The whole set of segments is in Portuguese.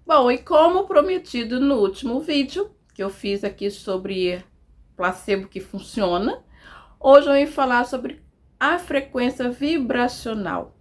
Bom, e como prometido no último vídeo que eu fiz aqui sobre placebo que funciona, hoje eu vou falar sobre a frequência vibracional.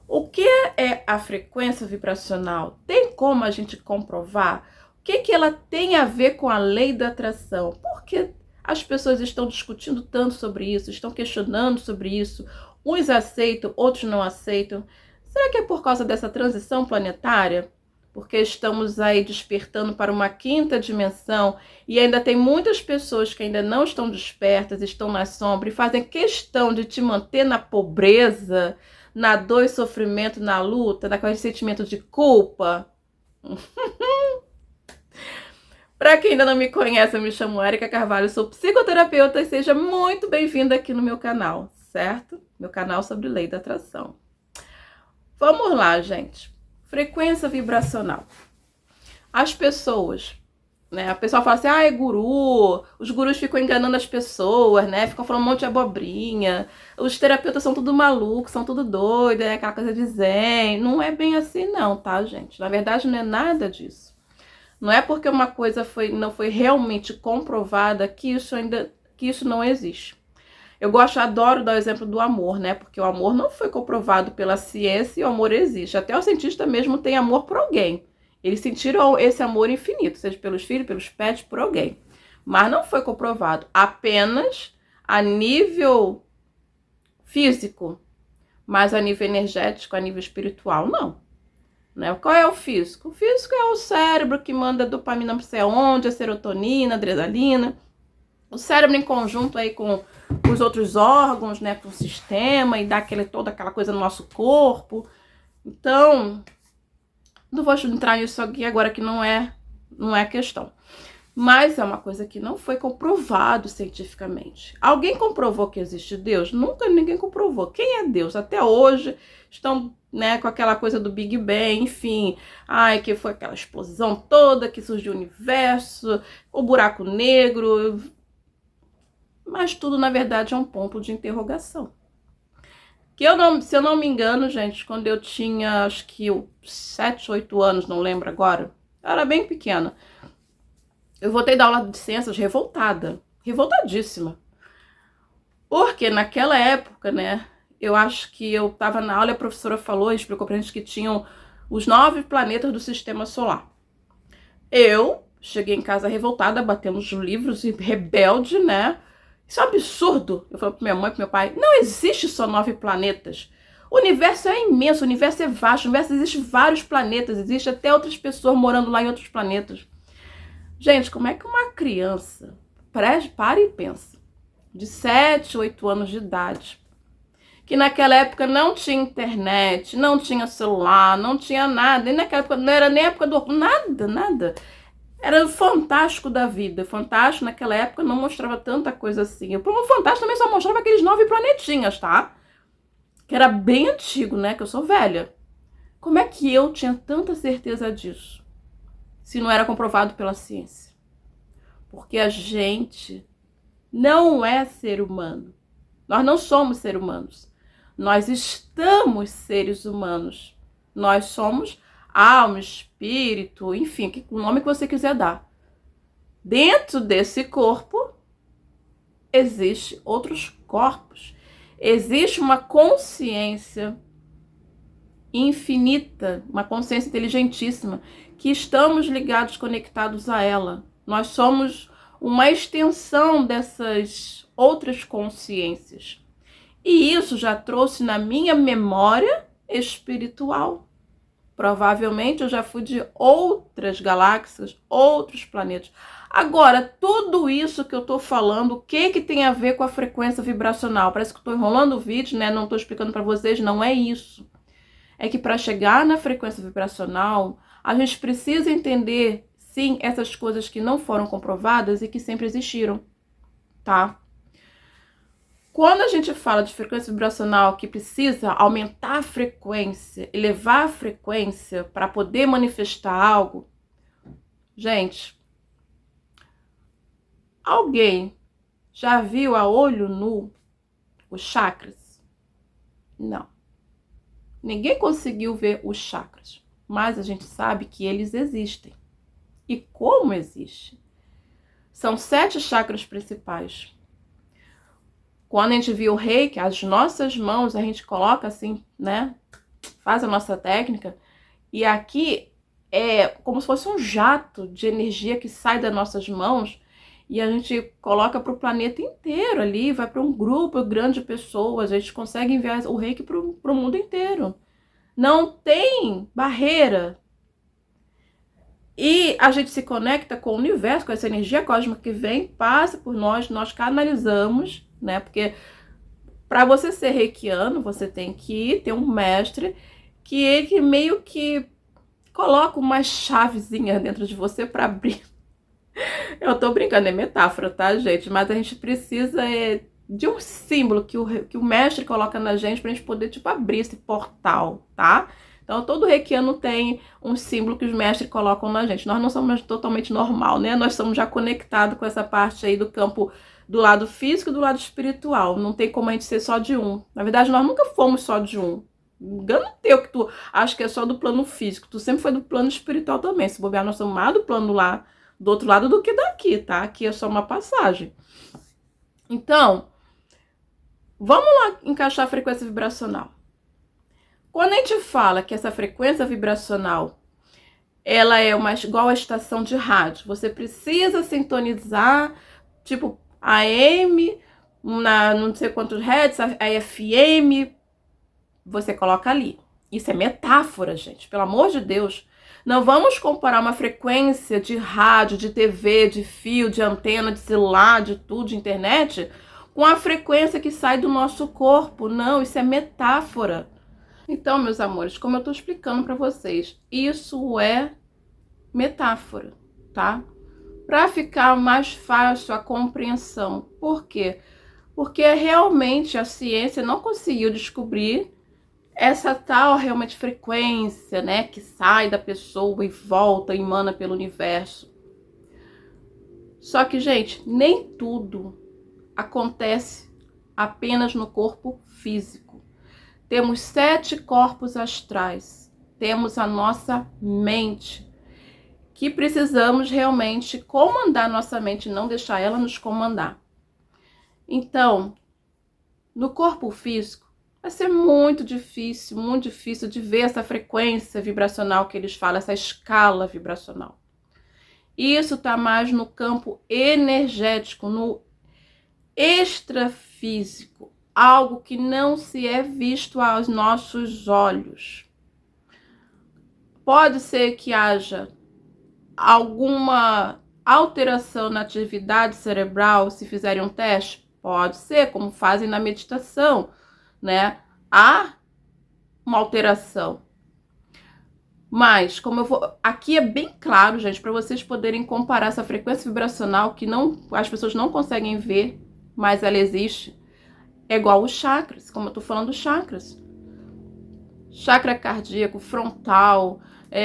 O que é a frequência vibracional? Tem como a gente comprovar? O que ela tem a ver com a lei da atração? Por que as pessoas estão discutindo tanto sobre isso, estão questionando sobre isso? Uns aceitam, outros não aceitam. Será que é por causa dessa transição planetária? Porque estamos aí despertando para uma quinta dimensão e ainda tem muitas pessoas que ainda não estão despertas, estão na sombra e fazem questão de te manter na pobreza, na dor e sofrimento, na luta, naquele sentimento de culpa. Para quem ainda não me conhece, eu me chamo Érica Carvalho, sou psicoterapeuta e seja muito bem-vinda aqui no meu canal, certo? Meu canal sobre lei da atração. Vamos lá, gente. Frequência vibracional. As pessoas, né? A pessoa fala assim, é guru, os gurus ficam enganando as pessoas, né? Ficam falando um monte de abobrinha, os terapeutas são tudo malucos, são tudo doidos, né? Aquela coisa de zen. Não é bem assim não, tá, gente? Na verdade não é nada disso. Não é porque uma coisa não foi realmente comprovada que isso não existe. Adoro dar o exemplo do amor, né? Porque o amor não foi comprovado pela ciência e o amor existe. Até o cientista mesmo tem amor por alguém. Eles sentiram esse amor infinito, seja pelos filhos, pelos pets, por alguém. Mas não foi comprovado. Apenas a nível físico, mas a nível energético, a nível espiritual, não. Né? Qual é o físico? O físico é o cérebro que manda dopamina não sei onde, a serotonina, a adrenalina. O cérebro em conjunto aí com os outros órgãos, né, com o sistema e dá toda aquela coisa no nosso corpo. Então, não vou entrar nisso aqui agora que não é a questão. Mas é uma coisa que não foi comprovado cientificamente. Alguém comprovou que existe Deus? Nunca ninguém comprovou. Quem é Deus? Até hoje estão, né, com aquela coisa do Big Bang, enfim. Ai, que foi aquela explosão toda que surgiu o universo, o buraco negro. Mas tudo, na verdade, é um ponto de interrogação. Se eu não me engano, gente, quando eu tinha, acho que 7, 8 anos, não lembro agora, eu era bem pequena, eu voltei da aula de ciências revoltada, revoltadíssima. Porque naquela época, né, eu acho que eu estava na aula e a professora falou, explicou pra gente que tinham os 9 planetas do sistema solar. Eu cheguei em casa revoltada, batendo os livros e rebelde, né? Isso é um absurdo. Eu falei pra minha mãe e pro meu pai, não existe só 9 planetas. O universo é imenso, o universo é vasto, o universo existe vários planetas, existe até outras pessoas morando lá em outros planetas. Gente, como é que uma criança, para e pensa, de 7, 8 anos de idade, que naquela época não tinha internet, não tinha celular, não tinha nada, e naquela época não era nem a época do nada. Era o Fantástico da vida. Fantástico naquela época não mostrava tanta coisa assim. O Fantástico também só mostrava aqueles 9 planetinhas, tá? Que era bem antigo, né? Que eu sou velha. Como é que eu tinha tanta certeza disso? Se não era comprovado pela ciência. Porque a gente não é ser humano. Nós não somos seres humanos. Nós estamos seres humanos. Nós somos alma, espírito, enfim, o nome que você quiser dar. Dentro desse corpo, existem outros corpos. Existe uma consciência infinita, uma consciência inteligentíssima, que estamos ligados, conectados a ela. Nós somos uma extensão dessas outras consciências. E isso já trouxe na minha memória espiritual. Provavelmente eu já fui de outras galáxias, outros planetas. Agora, tudo isso que eu tô falando, o que tem a ver com a frequência vibracional? Parece que eu tô enrolando o vídeo, né? Não tô explicando para vocês, não é isso. É que para chegar na frequência vibracional, a gente precisa entender, sim, essas coisas que não foram comprovadas e que sempre existiram, tá? Quando a gente fala de frequência vibracional que precisa aumentar a frequência, elevar a frequência para poder manifestar algo, gente, alguém já viu a olho nu os chakras? Não. Ninguém conseguiu ver os chakras. mas a gente sabe que eles existem. E como existe? São 7 chakras principais. Quando a gente viu o reiki, as nossas mãos, a gente coloca assim, né? Faz a nossa técnica. E aqui é como se fosse um jato de energia que sai das nossas mãos e a gente coloca para o planeta inteiro ali, vai para um grupo grande de pessoas, a gente consegue enviar o reiki para o mundo inteiro. Não tem barreira. E a gente se conecta com o universo, com essa energia cósmica que vem, passa por nós, nós canalizamos, né? Porque para você ser reikiano, você tem que ter um mestre que ele meio que coloca uma chavezinha dentro de você para abrir. Eu tô brincando, é metáfora, tá, gente? Mas a gente precisa de um símbolo que o mestre coloca na gente pra gente poder, tipo, abrir esse portal, tá? Então, todo reikiano tem um símbolo que os mestres colocam na gente. Nós não somos totalmente normal, né? Nós somos já conectados com essa parte aí do campo do lado físico e do lado espiritual. Não tem como a gente ser só de um. Na verdade, nós nunca fomos só de um. Engano teu que tu acha que é só do plano físico. Tu sempre foi do plano espiritual também. Se bobear, nós somos mais do plano lá, do outro lado do que daqui, tá? Aqui é só uma passagem. Então, vamos lá encaixar a frequência vibracional. Quando a gente fala que essa frequência vibracional, ela é igual a estação de rádio. Você precisa sintonizar, tipo, AM, não sei quantos hertz, a FM, você coloca ali. Isso é metáfora, gente, pelo amor de Deus. Não vamos comparar uma frequência de rádio, de TV, de fio, de antena, de celular, de tudo, de internet, com a frequência que sai do nosso corpo. Não, isso é metáfora. Então, meus amores, como eu tô explicando para vocês, isso é metáfora, tá? Para ficar mais fácil a compreensão. Por quê? Porque realmente a ciência não conseguiu descobrir essa tal realmente frequência, né, que sai da pessoa e volta, emana pelo universo. Só que, gente, nem tudo acontece apenas no corpo físico. Temos 7 corpos astrais. Temos a nossa mente, que precisamos realmente comandar nossa mente, não deixar ela nos comandar. Então, no corpo físico, vai ser muito difícil de ver essa frequência vibracional que eles falam, essa escala vibracional. Isso está mais no campo energético, no extrafísico, algo que não se é visto aos nossos olhos. Pode ser que haja alguma alteração na atividade cerebral se fizerem um teste? Pode ser, como fazem na meditação, né? Há uma alteração. Mas, como eu vou... Aqui é bem claro, gente, para vocês poderem comparar essa frequência vibracional que as pessoas não conseguem ver, mas ela existe. É igual os chakras, como eu tô falando dos chakras. Chakra cardíaco, frontal,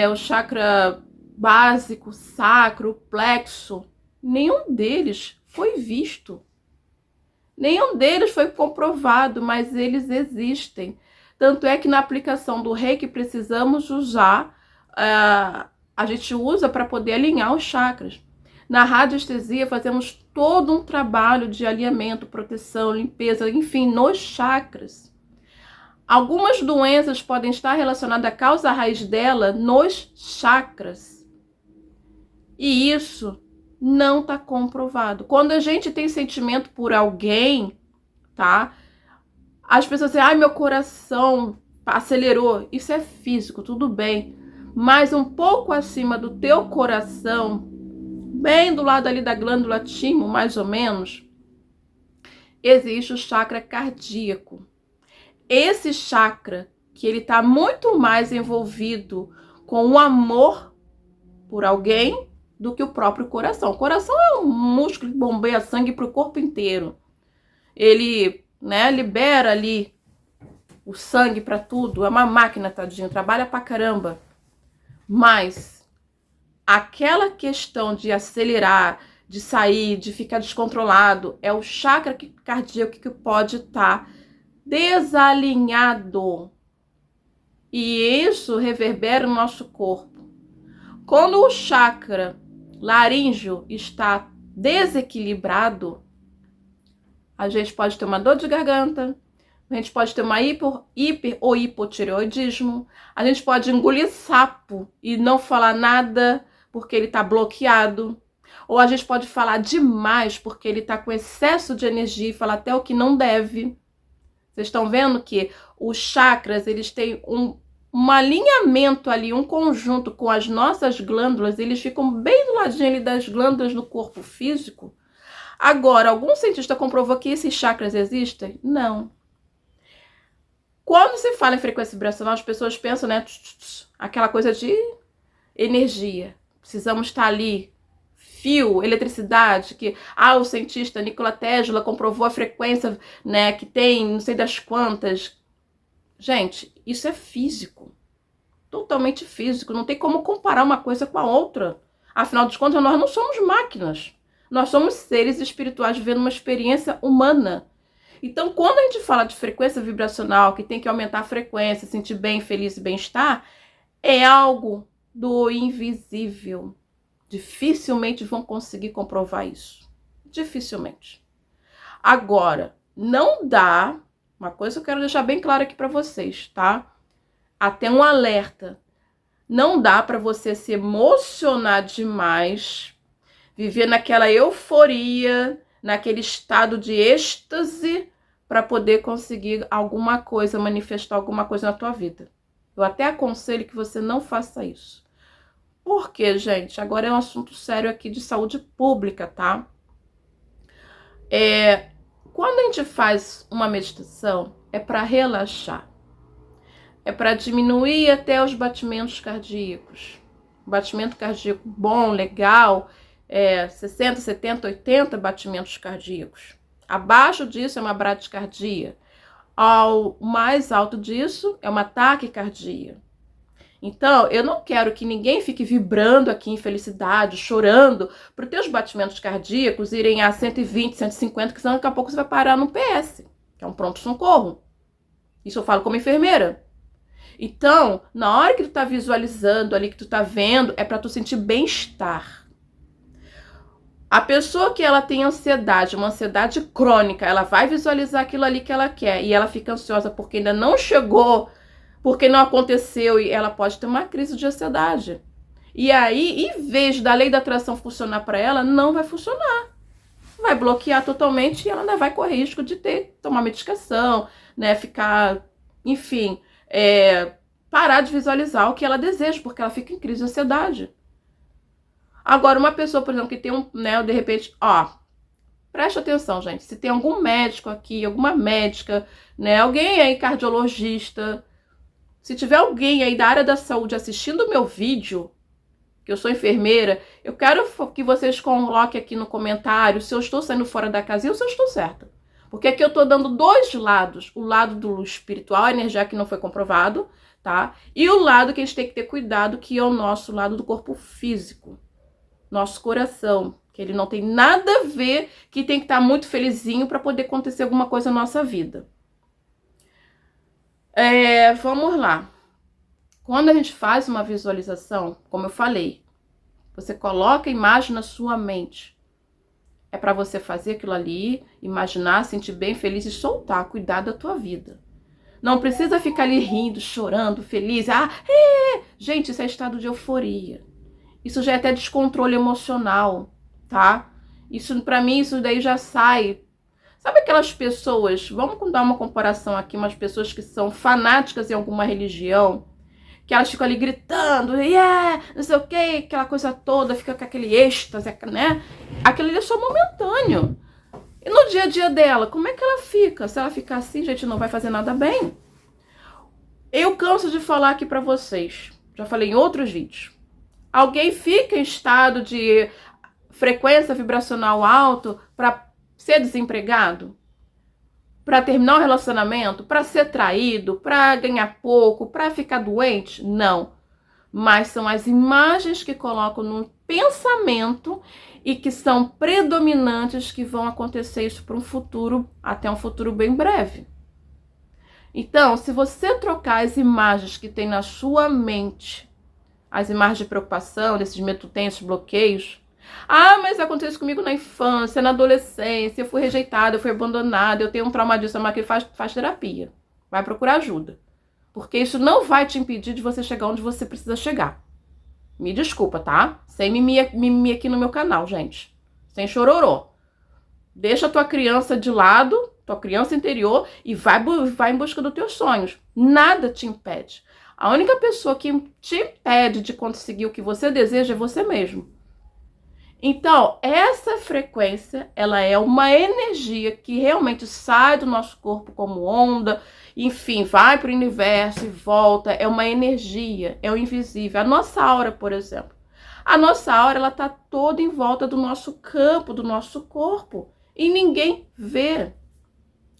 o chakra básico, sacro, plexo. Nenhum deles foi visto. Nenhum deles foi comprovado, mas eles existem. Tanto é que na aplicação do reiki precisamos usar, a gente usa para poder alinhar os chakras. Na radiestesia fazemos todo um trabalho de alinhamento, proteção, limpeza, enfim, nos chakras. Algumas doenças podem estar relacionadas à causa raiz dela nos chakras. E isso não está comprovado. Quando a gente tem sentimento por alguém, tá? As pessoas dizem, ai, meu coração acelerou. Isso é físico, tudo bem. Mas um pouco acima do teu coração, bem do lado ali da glândula timo, mais ou menos, existe o chakra cardíaco. Esse chakra, que ele está muito mais envolvido com o amor por alguém do que o próprio coração. O coração é um músculo que bombeia sangue para o corpo inteiro. Ele, né, libera ali o sangue para tudo. É uma máquina, tadinho, trabalha pra caramba. Mas aquela questão de acelerar, de sair, de ficar descontrolado, é o chakra cardíaco que pode estar desalinhado. E isso reverbera no nosso corpo. Quando o chakra laríngeo está desequilibrado, a gente pode ter uma dor de garganta, a gente pode ter uma hiper ou hipotireoidismo, a gente pode engolir sapo e não falar nada porque ele está bloqueado, ou a gente pode falar demais porque ele está com excesso de energia e falar até o que não deve. Vocês estão vendo que os chakras, eles têm um alinhamento ali, um conjunto com as nossas glândulas, eles ficam bem do ladinho ali das glândulas no corpo físico. Agora, algum cientista comprovou que esses chakras existem? Não. Quando se fala em frequência vibracional, as pessoas pensam, né, aquela coisa de energia. Precisamos estar ali, fio, eletricidade, que o cientista Nikola Tesla comprovou a frequência, né, que tem não sei das quantas. Gente, isso é físico. Totalmente físico. Não tem como comparar uma coisa com a outra. Afinal de contas, nós não somos máquinas. Nós somos seres espirituais vivendo uma experiência humana. Então, quando a gente fala de frequência vibracional, que tem que aumentar a frequência, sentir bem, feliz e bem-estar, é algo do invisível. Dificilmente vão conseguir comprovar isso. Dificilmente. Agora, não dá, uma coisa que eu quero deixar bem claro aqui para vocês, tá? Até um alerta. Não dá para você se emocionar demais, viver naquela euforia, naquele estado de êxtase para poder conseguir alguma coisa, manifestar alguma coisa na tua vida. Eu até aconselho que você não faça isso. Por quê, gente? Agora é um assunto sério aqui de saúde pública, tá? Quando a gente faz uma meditação, é para relaxar. É para diminuir até os batimentos cardíacos. Batimento cardíaco bom, legal, 60, 70, 80 batimentos cardíacos. Abaixo disso é uma bradicardia. Ao mais alto disso é uma taquicardia. Então, eu não quero que ninguém fique vibrando aqui em felicidade, chorando, para os teus batimentos cardíacos irem a 120, 150, que senão daqui a pouco você vai parar no PS, que é um pronto-socorro. Isso eu falo como enfermeira. Então, na hora que tu tá visualizando ali, que tu tá vendo, é para tu sentir bem-estar. A pessoa que ela tem ansiedade, uma ansiedade crônica, ela vai visualizar aquilo ali que ela quer e ela fica ansiosa porque ainda não chegou, porque não aconteceu e ela pode ter uma crise de ansiedade. E aí, em vez da lei da atração funcionar para ela, não vai funcionar. Vai bloquear totalmente e ela ainda vai correr risco de tomar medicação, né, ficar, enfim, parar de visualizar o que ela deseja, porque ela fica em crise de ansiedade. Agora, uma pessoa, por exemplo, que tem de repente, preste atenção, gente, se tem algum médico aqui, alguma médica, né, alguém aí cardiologista, se tiver alguém aí da área da saúde assistindo o meu vídeo, que eu sou enfermeira, eu quero que vocês coloquem aqui no comentário se eu estou saindo fora da casinha ou se eu estou certa. Porque aqui eu estou dando dois lados, o lado do espiritual, a energia que não foi comprovado, tá? E o lado que a gente tem que ter cuidado, que é o nosso lado do corpo físico. Nosso coração, que ele não tem nada a ver, que tem que estar muito felizinho para poder acontecer alguma coisa na nossa vida. Vamos lá. Quando a gente faz uma visualização, como eu falei, você coloca a imagem na sua mente. É para você fazer aquilo ali, imaginar, sentir bem, feliz e soltar, cuidar da tua vida. Não precisa ficar ali rindo, chorando, feliz. Gente, isso é estado de euforia. Isso já é até descontrole emocional, tá? Isso, pra mim, isso daí já sai. Sabe aquelas pessoas, vamos dar uma comparação aqui, umas pessoas que são fanáticas em alguma religião, que elas ficam ali gritando, não sei o que, aquela coisa toda, fica com aquele êxtase, né? Aquilo ali é só momentâneo. E no dia a dia dela, como é que ela fica? Se ela ficar assim, gente, não vai fazer nada bem. Eu canso de falar aqui pra vocês, já falei em outros vídeos. Alguém fica em estado de frequência vibracional alto para ser desempregado? Para terminar um relacionamento? Para ser traído? Para ganhar pouco? Para ficar doente? Não. Mas são as imagens que colocam no pensamento e que são predominantes que vão acontecer isso para um futuro, até um futuro bem breve. Então, se você trocar as imagens que tem na sua mente, as imagens de preocupação, desses medo que tu tem, esses bloqueios. Ah, mas aconteceu comigo na infância, na adolescência, eu fui rejeitada, eu fui abandonada, eu tenho um trauma disso, mas que faz terapia. Vai procurar ajuda. Porque isso não vai te impedir de você chegar onde você precisa chegar. Me desculpa, tá? Sem mimimi aqui no meu canal, gente. Sem chororô. Deixa a tua criança de lado, tua criança interior, e vai em busca dos teus sonhos. Nada te impede. A única pessoa que te impede de conseguir o que você deseja é você mesmo. Então, essa frequência, ela é uma energia que realmente sai do nosso corpo como onda, enfim, vai para o universo e volta. É uma energia, é o invisível. A nossa aura, por exemplo. A nossa aura, ela está toda em volta do nosso campo, do nosso corpo. E ninguém vê.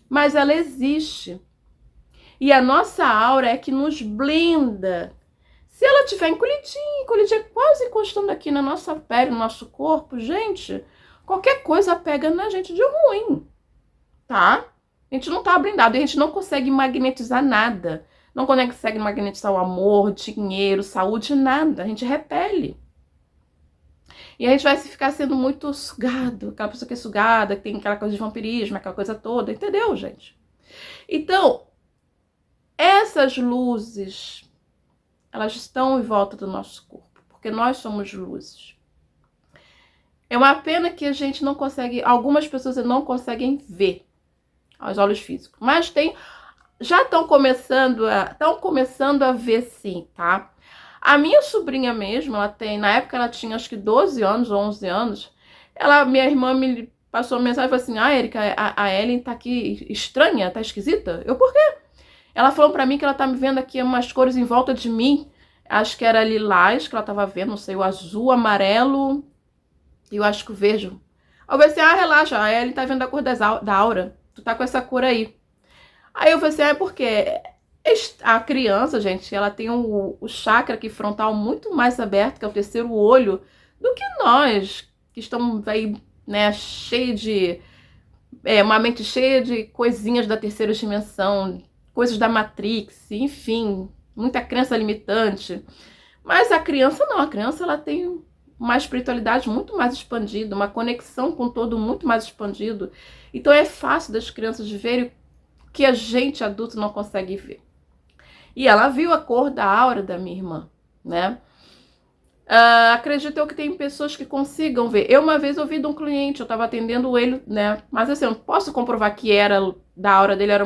Mas ela existe. E a nossa aura é que nos blinda. Se ela estiver encolhidinha, quase encostando aqui na nossa pele, no nosso corpo, gente, qualquer coisa pega na gente de ruim, tá? A gente não tá blindado, a gente não consegue magnetizar nada. Não consegue magnetizar o amor, dinheiro, saúde, nada. A gente repele. E a gente vai ficar sendo muito sugado, aquela pessoa que é sugada, que tem aquela coisa de vampirismo, aquela coisa toda, entendeu, gente? Então, essas luzes, elas estão em volta do nosso corpo, porque nós somos luzes. É uma pena que a gente não consegue, algumas pessoas não conseguem ver aos olhos físicos, mas já estão começando a ver sim, tá? A minha sobrinha mesmo, na época ela tinha acho que 12 anos ou 11 anos, minha irmã me passou uma mensagem e falou assim, Érica, a Ellen tá aqui estranha, tá esquisita? Eu, por quê? Ela falou pra mim que ela tá me vendo aqui umas cores em volta de mim. Acho que era lilás que ela tava vendo, não sei, o azul, amarelo e eu acho que o verde. Eu falei assim, relaxa, a Ellen tá vendo a cor da aura. Tu tá com essa cor aí. Aí eu falei assim, é porque a criança, gente, ela tem o chakra aqui frontal muito mais aberto, que é o terceiro olho, do que nós, que estamos aí, né, uma mente cheia de coisinhas da terceira dimensão, coisas da Matrix, enfim, muita crença limitante. Mas a criança não, a criança ela tem uma espiritualidade muito mais expandida, uma conexão com o todo muito mais expandido. Então é fácil das crianças verem o que a gente adulto não consegue ver. E ela viu a cor da aura da minha irmã, né? Acredito eu que tem pessoas que consigam ver. Eu uma vez ouvi de um cliente, eu estava atendendo ele, né? Mas assim, eu não posso comprovar que era da aura dele, era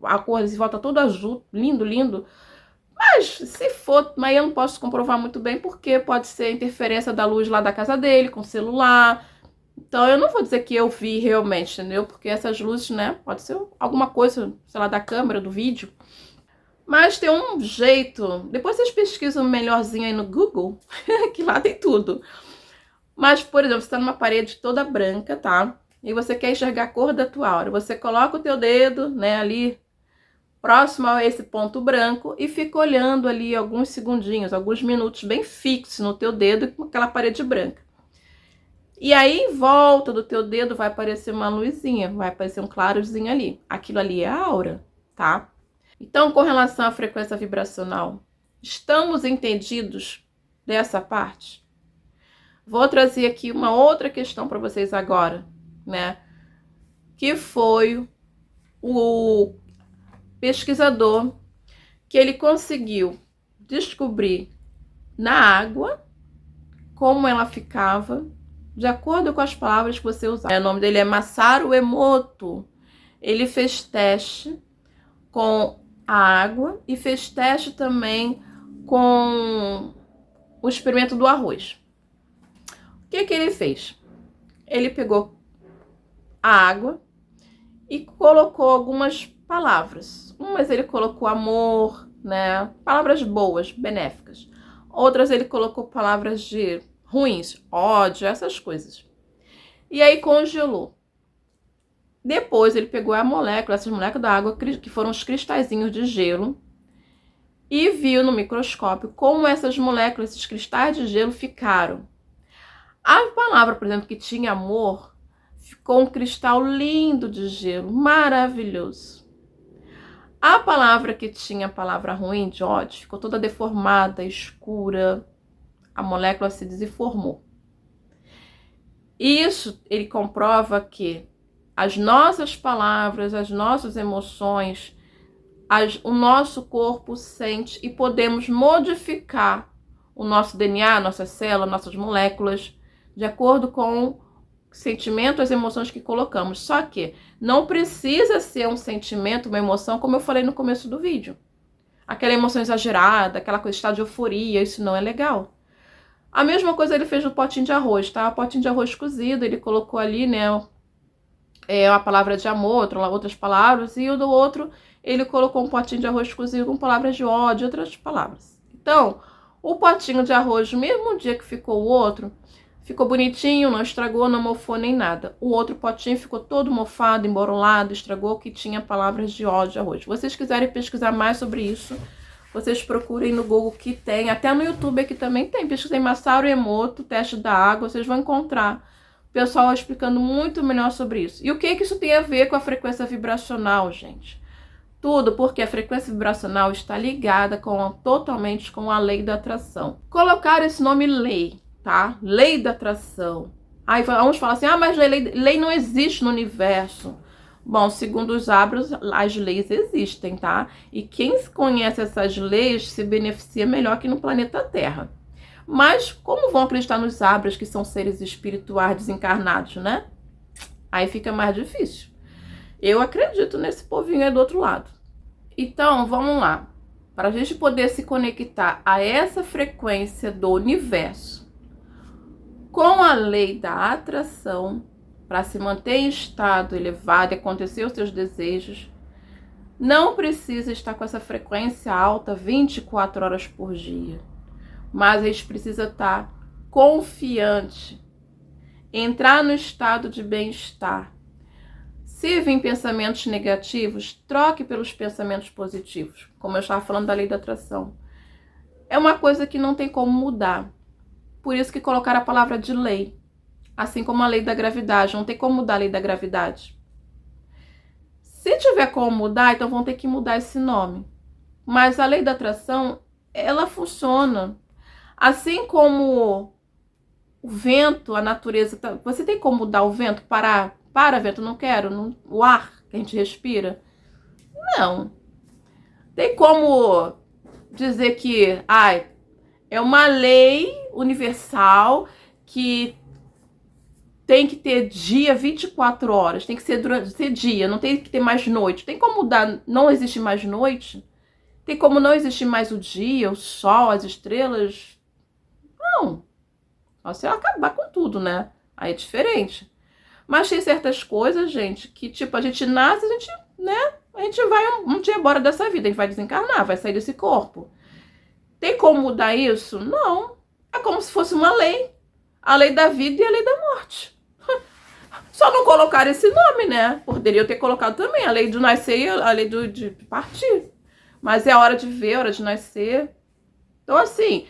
a cor de volta toda azul, lindo, lindo. Mas se for, mas eu não posso comprovar muito bem, porque pode ser interferência da luz lá da casa dele, com o celular. Então eu não vou dizer que eu vi realmente, entendeu? Porque essas luzes, né? Pode ser alguma coisa, sei lá, da câmera, do vídeo. Mas tem um jeito, depois vocês pesquisam melhorzinho aí no Google, que lá tem tudo. Mas, por exemplo, você tá numa parede toda branca, tá? E você quer enxergar a cor da tua aura. Você coloca o teu dedo, né, ali, próximo a esse ponto branco e fica olhando ali alguns segundinhos, alguns minutos bem fixos no teu dedo com aquela parede branca. E aí, em volta do teu dedo vai aparecer uma luzinha, vai aparecer um clarozinho ali. Aquilo ali é a aura, tá? Então, com relação à frequência vibracional, estamos entendidos dessa parte? Vou trazer aqui uma outra questão para vocês agora, né? Que foi o pesquisador que ele conseguiu descobrir na água como ela ficava de acordo com as palavras que você usava. O nome dele é Masaru Emoto. Ele fez teste com a água e fez teste também com o experimento do arroz. O que ele fez? Ele pegou a água e colocou algumas palavras. Umas ele colocou amor, né? Palavras boas, benéficas. Outras ele colocou palavras de ruins, ódio, essas coisas. E aí congelou. Depois ele pegou essas moléculas da água, que foram os cristalzinhos de gelo, e viu no microscópio como essas moléculas, esses cristais de gelo ficaram. A palavra, por exemplo, que tinha amor, ficou um cristal lindo de gelo, maravilhoso. A palavra que tinha a palavra ruim de ódio ficou toda deformada, escura, a molécula se desinformou. Isso ele comprova que as nossas palavras, as nossas emoções, o nosso corpo sente e podemos modificar o nosso DNA, nossa célula, nossas moléculas, de acordo com o sentimento, as emoções que colocamos. Só que não precisa ser um sentimento, uma emoção, como eu falei no começo do vídeo. Aquela emoção exagerada, aquela coisa de estado de euforia, isso não é legal. A mesma coisa ele fez no potinho de arroz, tá? O potinho de arroz cozido, ele colocou ali, né, a palavra de amor, outras palavras, e o do outro, ele colocou um potinho de arroz cozido com palavras de ódio, outras palavras. Então, o potinho de arroz, no mesmo dia que ficou o outro, ficou bonitinho, não estragou, não mofou nem nada. O outro potinho ficou todo mofado, emborolado, estragou, que tinha palavras de ódio de arroz. Se vocês quiserem pesquisar mais sobre isso, vocês procurem no Google que tem, até no YouTube aqui também tem. Pesquisem Masaru Emoto, teste da água, vocês vão encontrar o pessoal explicando muito melhor sobre isso. E o que isso tem a ver com a frequência vibracional, gente? Tudo porque a frequência vibracional está ligada totalmente com a lei da atração. Colocar esse nome lei, tá? Lei da atração. Aí vamos falar assim, mas lei não existe no universo. Bom, segundo os Abras, as leis existem, tá? E quem conhece essas leis se beneficia melhor que no planeta Terra. Mas como vão acreditar nos Abras, que são seres espirituais desencarnados, né? Aí fica mais difícil. Eu acredito nesse povinho aí do outro lado. Então, vamos lá. Para a gente poder se conectar a essa frequência do universo, com a lei da atração, para se manter em estado elevado e acontecer os seus desejos, não precisa estar com essa frequência alta 24 horas por dia. Mas a gente precisa estar confiante, entrar no estado de bem-estar. Se vir pensamentos negativos, troque pelos pensamentos positivos. Como eu estava falando da lei da atração. É uma coisa que não tem como mudar. Por isso que colocaram a palavra de lei. Assim como a lei da gravidade. Não tem como mudar a lei da gravidade. Se tiver como mudar, então vão ter que mudar esse nome. Mas a lei da atração, ela funciona. Assim como o vento, a natureza... Você tem como mudar o vento? Para, vento, não quero. O ar que a gente respira? Não. Tem como dizer que é uma lei universal que tem que ter dia 24 horas. Tem que ser dia, não tem que ter mais noite. Tem como mudar, não existe mais noite? Tem como não existir mais o dia, o sol, as estrelas? Não. Só se acabar com tudo, né? Aí é diferente. Mas tem certas coisas, gente, que tipo, a gente nasce, a gente vai um dia embora dessa vida, a gente vai desencarnar, vai sair desse corpo. Tem como mudar isso? Não. É como se fosse uma lei. A lei da vida e a lei da morte. Só não colocaram esse nome, né? Poderiam ter colocado também a lei do nascer e a lei de partir. Mas é a hora de ver, a hora de nascer. Então, assim,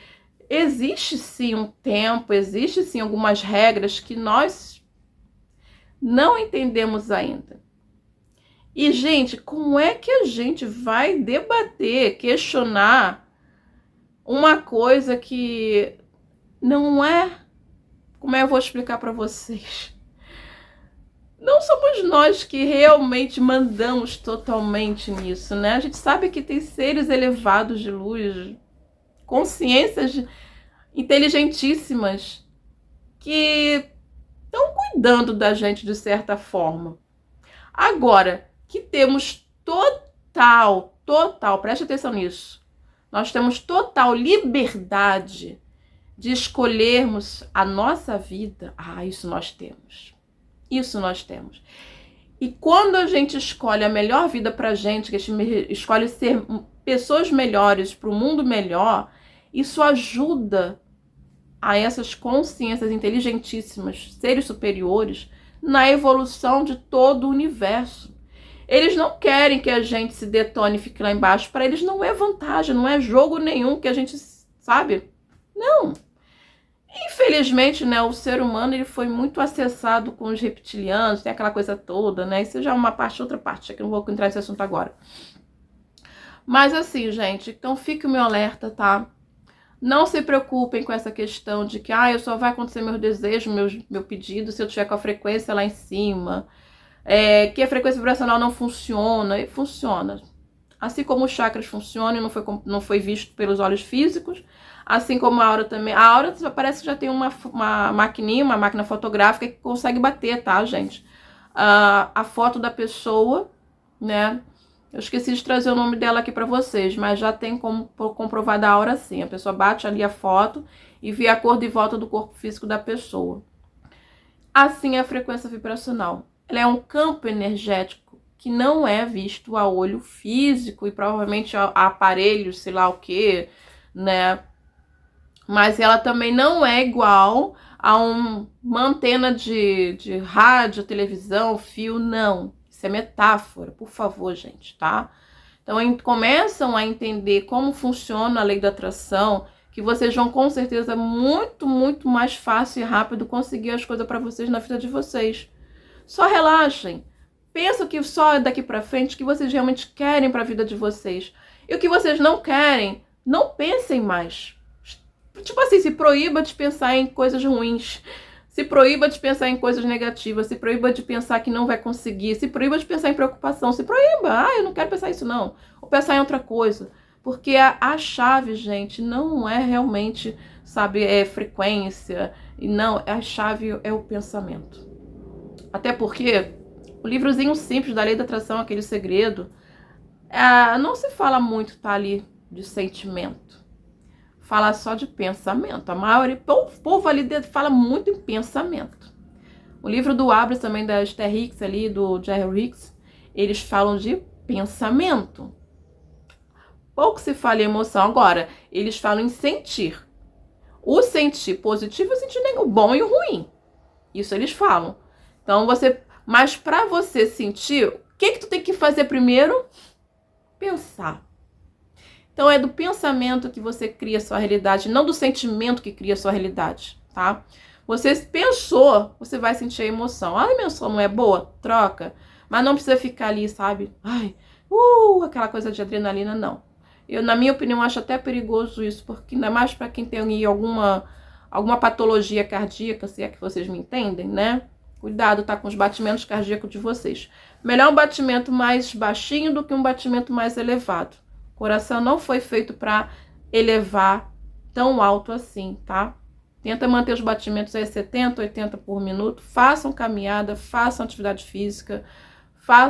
existe sim um tempo, existe sim algumas regras que nós não entendemos ainda. E, gente, como é que a gente vai debater, questionar uma coisa que não é... Como é que eu vou explicar para vocês? Não somos nós que realmente mandamos totalmente nisso, né? A gente sabe que tem seres elevados de luz, consciências inteligentíssimas que estão cuidando da gente de certa forma. Agora, que temos total, preste atenção nisso, nós temos total liberdade de escolhermos a nossa vida. Isso nós temos. Isso nós temos. E quando a gente escolhe a melhor vida pra gente, que a gente escolhe ser pessoas melhores para o mundo melhor, isso ajuda a essas consciências inteligentíssimas, seres superiores, na evolução de todo o universo. Eles não querem que a gente se detone e fique lá embaixo. Para eles não é vantagem, não é jogo nenhum que a gente, sabe? Não. Infelizmente, né, o ser humano ele foi muito acessado com os reptilianos, tem aquela coisa toda, né? Isso já é uma parte, outra parte, que eu não vou entrar nesse assunto agora. Mas assim, gente, então fique o meu alerta, tá? Não se preocupem com essa questão de que eu só vai acontecer meus desejos, meu pedido, se eu tiver com a frequência lá em cima. Que a frequência vibracional não funciona. E funciona. Assim como os chakras funcionam, não foi visto pelos olhos físicos. Assim como a aura também. A aura parece que já tem uma maquininha, uma máquina fotográfica que consegue bater, tá, gente? A foto da pessoa, né? Eu esqueci de trazer o nome dela aqui pra vocês, mas já tem como comprovar da aura sim. A pessoa bate ali a foto e vê a cor de volta do corpo físico da pessoa. Assim é a frequência vibracional. Ela é um campo energético que não é visto a olho físico e provavelmente a aparelhos, sei lá o que, né? Mas ela também não é igual a uma antena de rádio, televisão, fio, não. Isso é metáfora, por favor, gente, tá? Então, começam a entender como funciona a lei da atração, que vocês vão com certeza muito, muito mais fácil e rápido conseguir as coisas para vocês na vida de vocês. Só relaxem. Pensa que só daqui para frente que vocês realmente querem para a vida de vocês. E o que vocês não querem, não pensem mais. Tipo assim, se proíba de pensar em coisas ruins. Se proíba de pensar em coisas negativas. Se proíba de pensar que não vai conseguir. Se proíba de pensar em preocupação. Se proíba. Eu não quero pensar isso não. Ou pensar em outra coisa. Porque a chave, gente, não é realmente, sabe, frequência. E não, a chave é o pensamento. Até porque o livrozinho simples da Lei da Atração, aquele segredo, não se fala muito, tá ali, de sentimento. Fala só de pensamento. A maioria, o povo ali fala muito em pensamento. O livro do Abra também, da Esther Hicks ali, do Jerry Hicks, eles falam de pensamento. Pouco se fala em emoção. Agora, eles falam em sentir. O sentir positivo e o sentir negativo, o bom e o ruim. Isso eles falam. Então, mas para você sentir, o que tu tem que fazer primeiro? Pensar. Então, é do pensamento que você cria a sua realidade, não do sentimento que cria a sua realidade, tá? Você pensou, você vai sentir a emoção. A emoção não é boa? Troca. Mas não precisa ficar ali, sabe? Aquela coisa de adrenalina, não. Eu, na minha opinião, acho até perigoso isso, porque ainda mais para quem tem alguma patologia cardíaca, se é que vocês me entendem, né? Cuidado, tá, com os batimentos cardíacos de vocês. Melhor um batimento mais baixinho do que um batimento mais elevado. O coração não foi feito para elevar tão alto assim, tá? Tenta manter os batimentos aí 70, 80 por minuto. Façam caminhada, façam atividade física.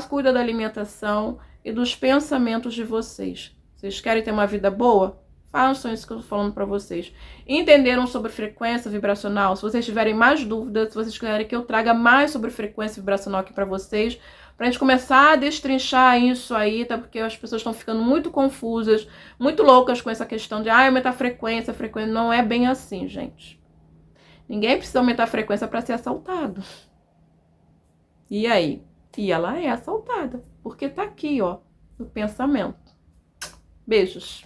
Cuida da alimentação e dos pensamentos de vocês. Vocês querem ter uma vida boa? Façam isso que eu tô falando para vocês. Entenderam sobre frequência vibracional? Se vocês tiverem mais dúvidas, se vocês querem que eu traga mais sobre frequência vibracional aqui para vocês, pra gente começar a destrinchar isso aí, tá? Porque as pessoas estão ficando muito confusas, muito loucas com essa questão de aumentar a frequência. Não é bem assim, gente. Ninguém precisa aumentar a frequência para ser assaltado. E aí? E ela é assaltada, porque tá aqui, ó, no pensamento. Beijos.